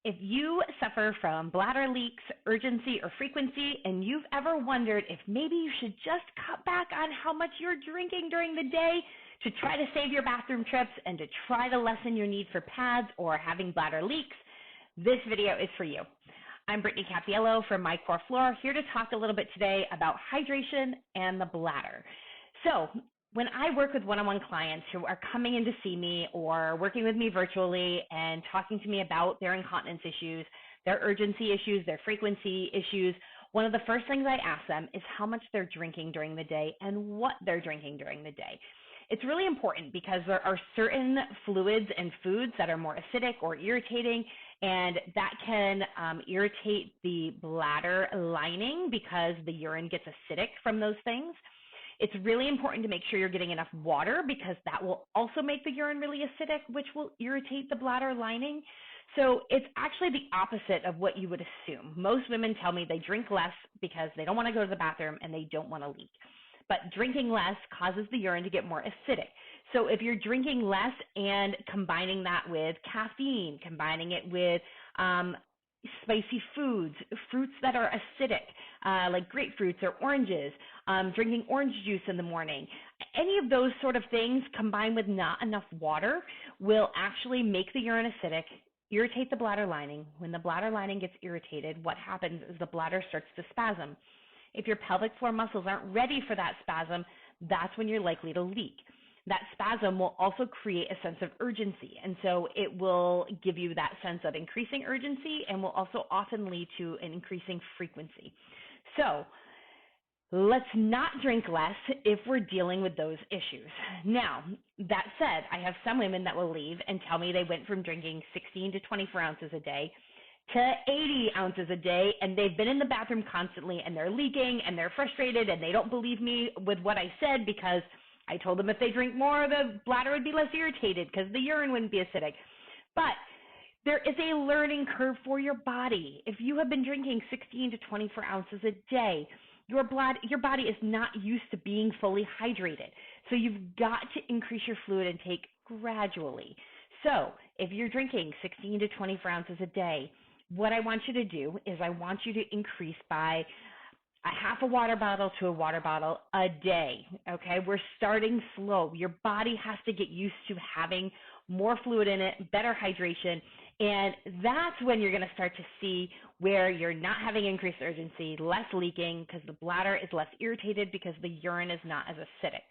If you suffer from bladder leaks, urgency, or frequency, and you've ever wondered if maybe you should just cut back on how much you're drinking during the day to try to save your bathroom trips and to try to lessen your need for pads or having bladder leaks, this video is for you. I'm Brittany Cappiello from MyCore Flora, here to talk a little bit today about hydration and the bladder. So, when I work with one-on-one clients who are coming in to see me or working with me virtually and talking to me about their incontinence issues, their urgency issues, their frequency issues, one of the first things I ask them is how much they're drinking during the day and what they're drinking during the day. It's really important because there are certain fluids and foods that are more acidic or irritating, and that can irritate the bladder lining because the urine gets acidic from those things. It's really important to make sure you're getting enough water because that will also make the urine really acidic, which will irritate the bladder lining. So it's actually the opposite of what you would assume. Most women tell me they drink less because they don't want to go to the bathroom and they don't want to leak. But drinking less causes the urine to get more acidic. So if you're drinking less and combining that with caffeine, combining it with spicy foods, fruits that are acidic, like grapefruits or oranges, drinking orange juice in the morning. Any of those sort of things combined with not enough water will actually make the urine acidic, irritate the bladder lining. When the bladder lining gets irritated, what happens is the bladder starts to spasm. If your pelvic floor muscles aren't ready for that spasm, that's when you're likely to leak. That spasm will also create a sense of urgency, and so it will give you that sense of increasing urgency and will also often lead to an increasing frequency. So let's not drink less if we're dealing with those issues. Now, that said, I have some women that will leave and tell me they went from drinking 16 to 24 ounces a day to 80 ounces a day, and they've been in the bathroom constantly, and they're leaking, and they're frustrated, and they don't believe me with what I said because I told them if they drink more, the bladder would be less irritated because the urine wouldn't be acidic. But there is a learning curve for your body. If you have been drinking 16 to 24 ounces a day, your body is not used to being fully hydrated. So you've got to increase your fluid intake gradually. So if you're drinking 16 to 24 ounces a day, what I want you to do is I want you to increase by a half a water bottle to a water bottle a day, okay? We're starting slow. Your body has to get used to having more fluid in it, better hydration, and that's when you're going to start to see where you're not having increased urgency, less leaking because the bladder is less irritated because the urine is not as acidic.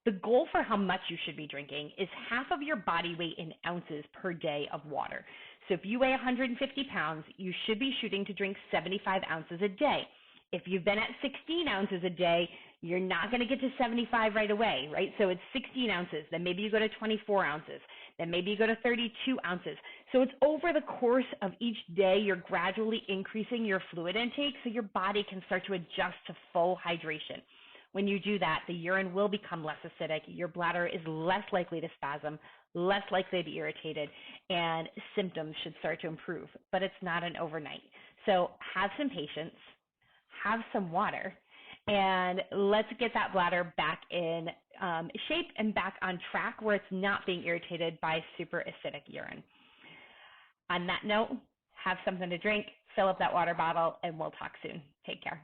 The goal for how much you should be drinking is half of your body weight in ounces per day of water. So if you weigh 150 pounds, you should be shooting to drink 75 ounces a day. If you've been at 16 ounces a day, you're not going to get to 75 right away, right? So it's 16 ounces. Then maybe you go to 24 ounces. Then maybe you go to 32 ounces. So it's over the course of each day, you're gradually increasing your fluid intake so your body can start to adjust to full hydration. When you do that, the urine will become less acidic. Your bladder is less likely to spasm, less likely to be irritated, and symptoms should start to improve. But it's not an overnight. So have some patience. Have some water, and let's get that bladder back in shape and back on track where it's not being irritated by super acidic urine. On that note, have something to drink, fill up that water bottle, and we'll talk soon. Take care.